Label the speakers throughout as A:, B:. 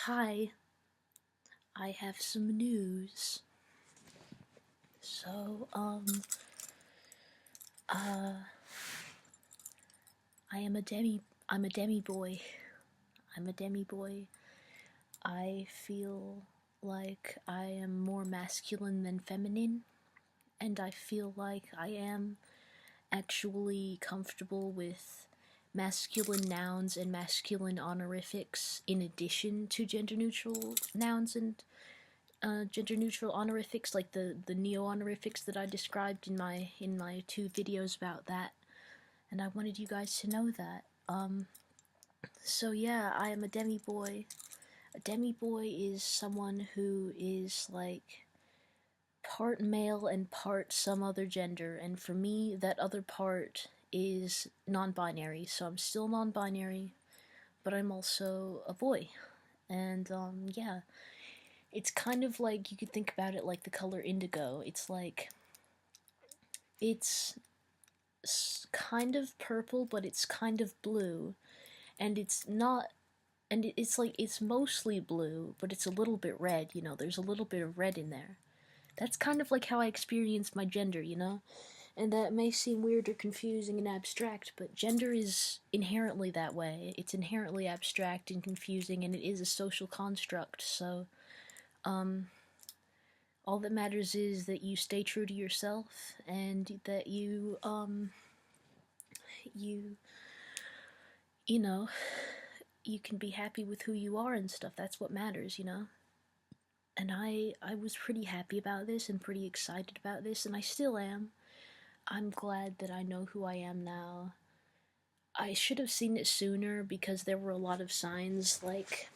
A: Hi, I have some news. So, uh, I'm a demi-boy. I'm a demi-boy. I feel like I am more masculine than feminine, and I feel like I am actually comfortable with masculine nouns and masculine honorifics in addition to gender neutral nouns and gender neutral honorifics, like the neo honorifics that I described in my two videos about that, and I wanted you guys to know that. So yeah, I am a demi boy. A demi boy is someone who is like part male and part some other gender, and for me, that other part is non-binary. So I'm still non-binary, but I'm also a boy, and yeah. It's kind of like, you could think about it like the color indigo. It's like, it's kind of purple, but it's kind of blue. And it's not, and it's like, it's mostly blue, but it's a little bit red, there's a little bit of red in there. That's kind of like how I experience my gender. And that may seem weird or confusing and abstract, but gender is inherently that way. It's inherently abstract and confusing, and it is a social construct, so, all that matters is that you stay true to yourself and that you, you know, you can be happy with who you are and stuff. That's what matters. And I was pretty happy about this and pretty excited about this, and I still am. I'm glad that I know who I am now. I should have seen it sooner because there were a lot of signs, like,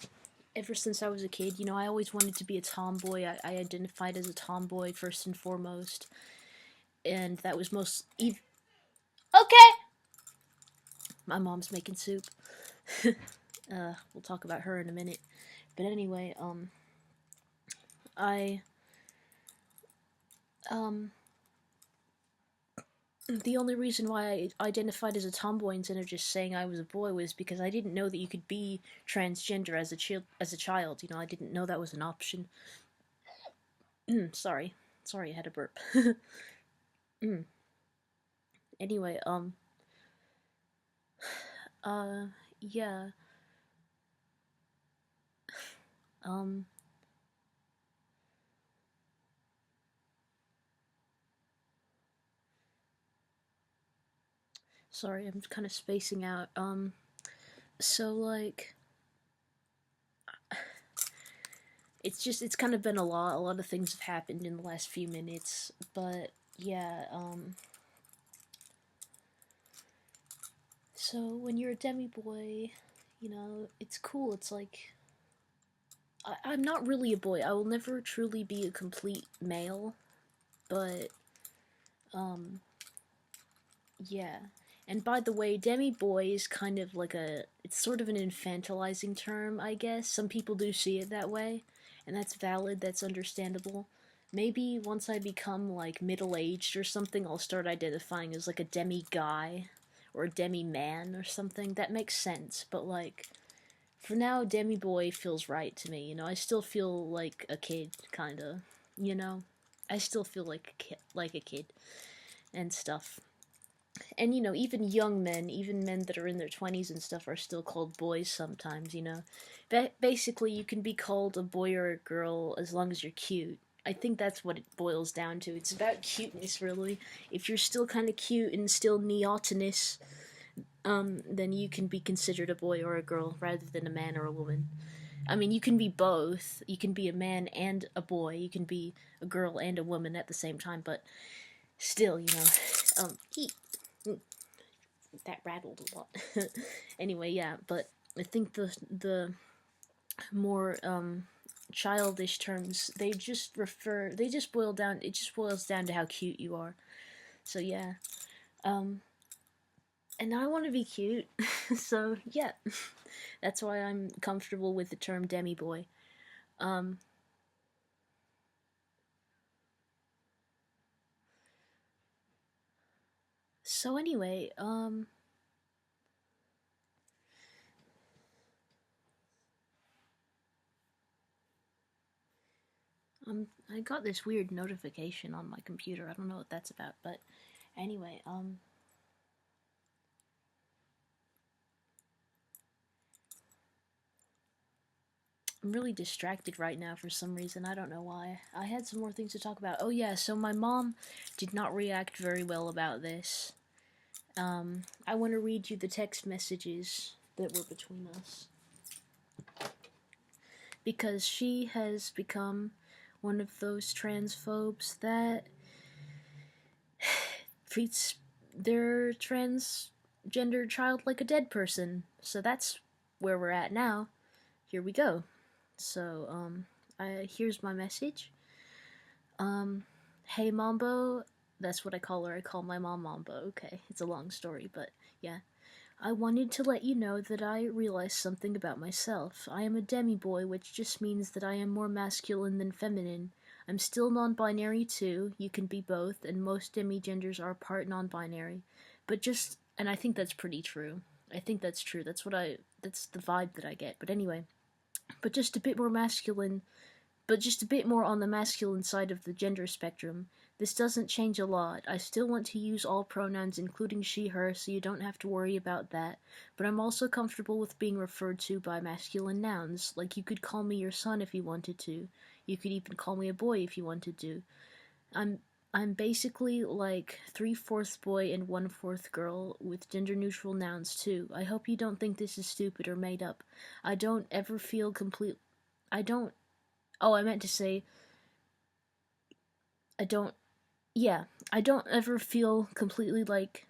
A: ever since I was a kid, I always wanted to be a tomboy. I identified as a tomboy first and foremost, and that was okay! My mom's making soup. We'll talk about her in a minute. But anyway, I, the only reason why I identified as a tomboy instead of just saying I was a boy was because I didn't know that you could be transgender as a child. I didn't know that was an option. Sorry, I had a burp. Anyway, yeah, um, sorry, I'm kind of spacing out. So like, it's kind of been a lot of things have happened in the last few minutes, but yeah, so when you're a demi boy, it's cool. It's like, I'm not really a boy. I will never truly be a complete male, but yeah. And by the way, demi boy is kind of like it's sort of an infantilizing term, I guess. Some people do see it that way, and that's valid, that's understandable. Maybe once I become like middle-aged or something, I'll start identifying as like a demi guy or a demi man or something. That makes sense, but like, for now, demi boy feels right to me. I still feel like a kid, kind of. You know, I still feel like a kid and stuff. And even young men, even men that are in their 20s and stuff, are still called boys sometimes. Basically, you can be called a boy or a girl as long as you're cute. I think that's what it boils down to. It's about cuteness, really. If you're still kind of cute and still neotenous, then you can be considered a boy or a girl rather than a man or a woman. I mean, you can be both. You can be a man and a boy. You can be a girl and a woman at the same time, but still, eat. That rattled a lot. Anyway, yeah, but I think the more childish terms, they just boil down, it just boils down to how cute you are. So yeah. And I want to be cute. So yeah. That's why I'm comfortable with the term demi boy. So anyway, I got this weird notification on my computer. I don't know what that's about, but anyway, I'm really distracted right now for some reason. I don't know why. I had some more things to talk about. Oh yeah, so my mom did not react very well about this. I want to read you the text messages that were between us because she has become one of those transphobes that treats their transgender child like a dead person. So that's where we're at now. Here we go. So, here's my message. Hey Mambo, that's what I call her. I call my mom Mambo. Okay, it's a long story, but yeah. I wanted to let you know that I realized something about myself. I am a Demiboy, which just means that I am more masculine than feminine. I'm still non-binary too. You can be both, and most demigenders are part non-binary. But just, and I think that's pretty true. I think that's true. That's the vibe that I get. But anyway, but just a bit more masculine, but just a bit more on the masculine side of the gender spectrum. This doesn't change a lot. I still want to use all pronouns, including she, her, so you don't have to worry about that. But I'm also comfortable with being referred to by masculine nouns. Like, you could call me your son if you wanted to. You could even call me a boy if you wanted to. I'm basically like 3/4 boy and 1/4 girl with gender neutral nouns too. I hope you don't think this is stupid or made up. I don't ever feel complete. I don't. Oh, I meant to say. I don't. Yeah, I don't ever feel completely like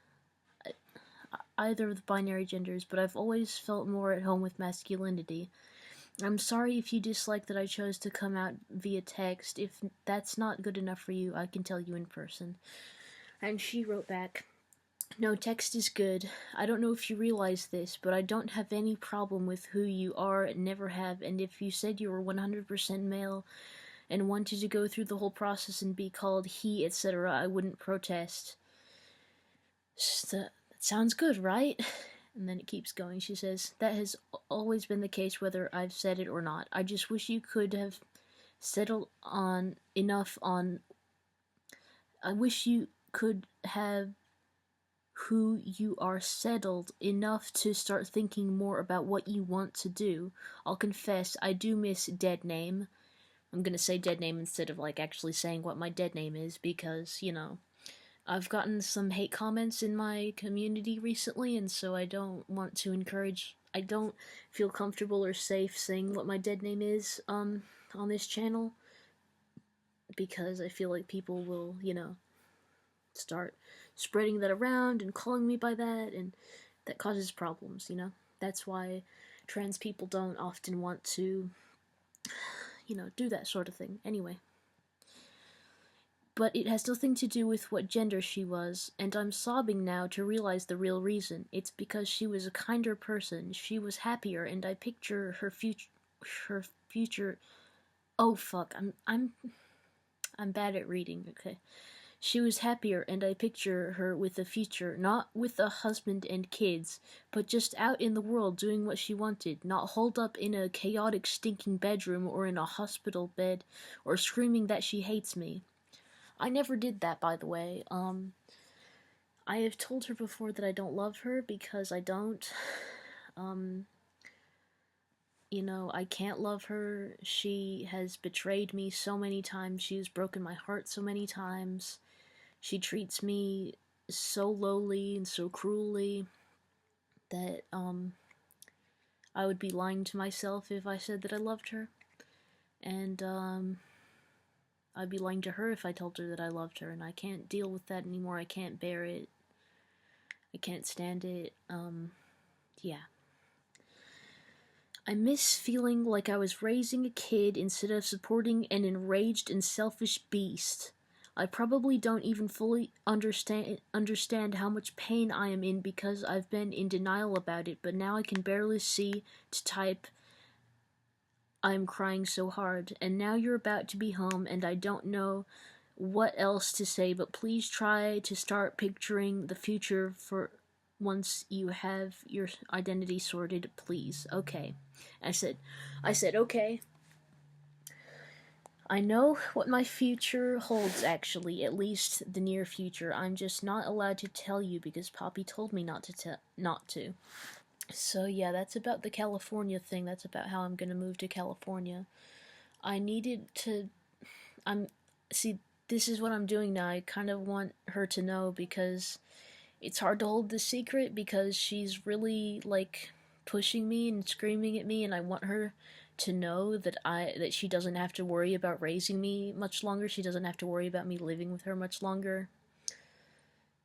A: either of the binary genders, but I've always felt more at home with masculinity. I'm sorry if you dislike that I chose to come out via text. If that's not good enough for you, I can tell you in person. And she wrote back, no, text is good. I don't know if you realize this, but I don't have any problem with who you are and never have, and if you said you were 100% male and wanted to go through the whole process and be called he, etc., I wouldn't protest. That sounds good, right? And then it keeps going. She says, that has always been the case whether I've said it or not. I just wish you could have settled on enough on. I wish you could have who you are settled enough to start thinking more about what you want to do. I'll confess, I do miss dead name. I'm gonna say dead name instead of like actually saying what my dead name is because, you know, I've gotten some hate comments in my community recently, and so I don't want to encourage. I don't feel comfortable or safe saying what my dead name is on this channel because I feel like people will, you know, start spreading that around and calling me by that, and that causes problems, you know? That's why trans people don't often want to, you know, do that sort of thing. Anyway. But it has nothing to do with what gender she was, and I'm sobbing now to realize the real reason. It's because she was a kinder person, she was happier, and I picture her future. Oh fuck, I'm bad at reading, okay. She was happier, and I picture her with a future, not with a husband and kids, but just out in the world doing what she wanted, not holed up in a chaotic, stinking bedroom or in a hospital bed, or screaming that she hates me. I never did that, by the way. I have told her before that I don't love her because I don't. You know, I can't love her. She has betrayed me so many times. She has broken my heart so many times. She treats me so lowly and so cruelly that, I would be lying to myself if I said that I loved her. And, I'd be lying to her if I told her that I loved her, and I can't deal with that anymore. I can't bear it. I can't stand it. Yeah. I miss feeling like I was raising a kid instead of supporting an enraged and selfish beast. I probably don't even fully understand how much pain I am in because I've been in denial about it, but now I can barely see to type I'm crying so hard, and now you're about to be home, and I don't know what else to say, but please try to start picturing the future for once you have your identity sorted, please. Okay. I said, okay. I know what my future holds, actually, at least the near future. I'm just not allowed to tell you because Poppy told me not to. So yeah, that's about the California thing. That's about how I'm gonna move to California. I needed to. I'm see. This is what I'm doing now. I kind of want her to know because it's hard to hold the secret because she's really like pushing me and screaming at me, and I want her to know that she doesn't have to worry about raising me much longer. She doesn't have to worry about me living with her much longer.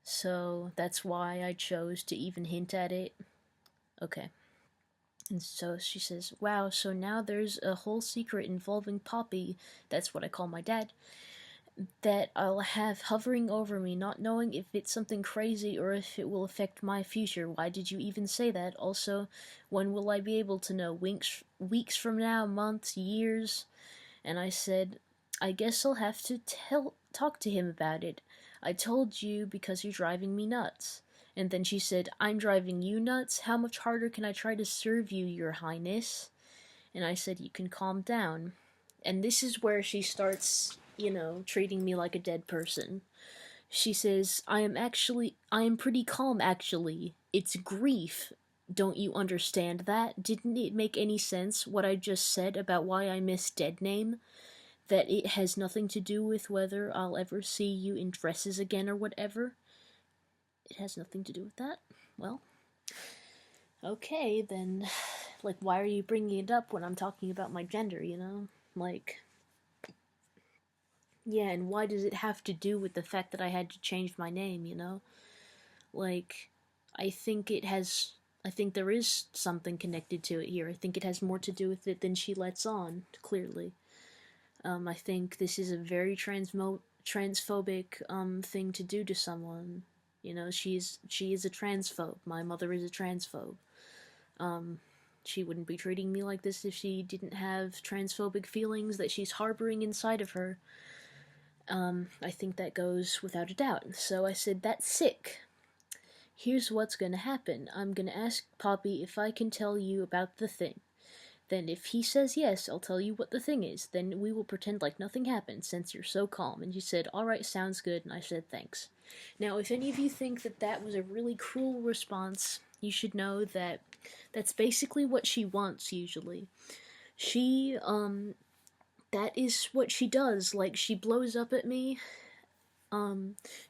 A: So that's why I chose to even hint at it. Okay. And so she says, "Wow, so now there's a whole secret involving Poppy," that's what I call my dad, "that I'll have hovering over me, not knowing if it's something crazy or if it will affect my future. Why did you even say that? Also, when will I be able to know? Weeks from now, months, years?" And I said, "I guess I'll have to talk to him about it. I told you because you're driving me nuts." And then she said, "I'm driving you nuts? How much harder can I try to serve you, your highness?" And I said, "You can calm down." And this is where she starts, treating me like a dead person. She says, I am pretty calm, actually. It's grief. Don't you understand that? Didn't it make any sense what I just said about why I miss dead name? That it has nothing to do with whether I'll ever see you in dresses again or whatever? It has nothing to do with that? Well, okay, then, like, why are you bringing it up when I'm talking about my gender? Like, yeah, and why does it have to do with the fact that I had to change my name? Like, I think it has. I think there is something connected to it here. I think it has more to do with it than she lets on, clearly. I think this is a very transphobic thing to do to someone. She is a transphobe. My mother is a transphobe. She wouldn't be treating me like this if she didn't have transphobic feelings that she's harboring inside of her. I think that goes without a doubt. So I said, "That's sick. Here's what's gonna happen. I'm gonna ask Poppy if I can tell you about the thing. Then if he says yes, I'll tell you what the thing is. Then we will pretend like nothing happened since you're so calm." And she said, "Alright, sounds good." And I said, "Thanks." Now, if any of you think that that was a really cruel response, you should know that that's basically what she wants usually. She, that is what she does. Like, she blows up at me.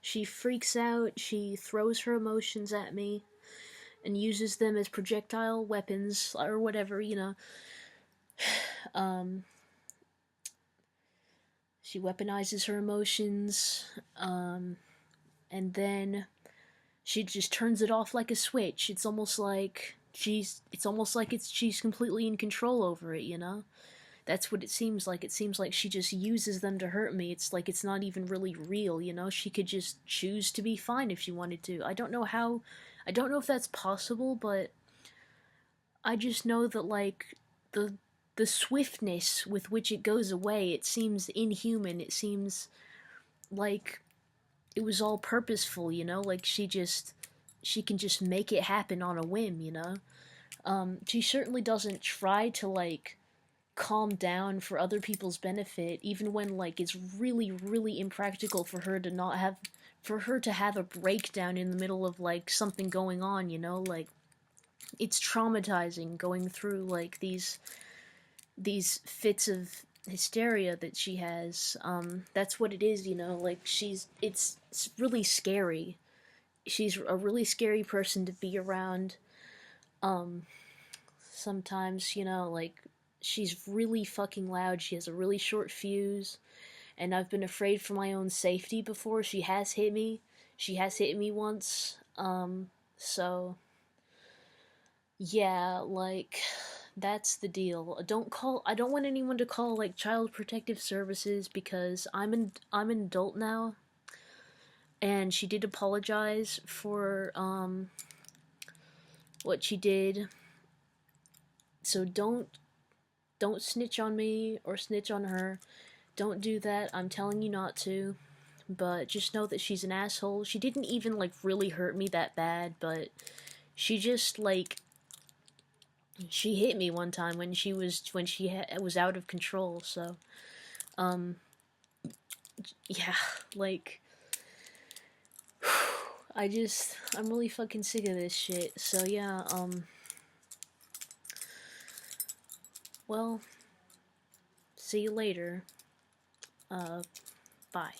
A: She freaks out. She throws her emotions at me and uses them as projectile weapons or whatever. Um, she weaponizes her emotions, and then she just turns it off like a switch. It's almost like she's completely in control over it. That's what it seems like. It seems like she just uses them to hurt me. It's like it's not even really real. She could just choose to be fine if she wanted to. I don't know if that's possible, but I just know that like the swiftness with which it goes away, it seems inhuman. It seems like it was all purposeful. Like she can just make it happen on a whim. She certainly doesn't try to like calm down for other people's benefit, even when like it's really, really impractical for her to have a breakdown in the middle of like something going on. Like it's traumatizing going through like these fits of hysteria that she has. That's what it is. Like it's really scary. She's a really scary person to be around. Um, Sometimes, like she's really fucking loud. She has a really short fuse, and I've been afraid for my own safety before. She has hit me. She has hit me once. So yeah, like that's the deal. I don't want anyone to call like child protective services because I'm an adult now, and she did apologize for what she did. So don't snitch on me or snitch on her. Don't do that. I'm telling you not to. But just know that she's an asshole. She didn't even like really hurt me that bad, but she just like she hit me one time when she was out of control. So Um, yeah, like, I'm really fucking sick of this shit. So yeah, well, see you later. Uh, bye.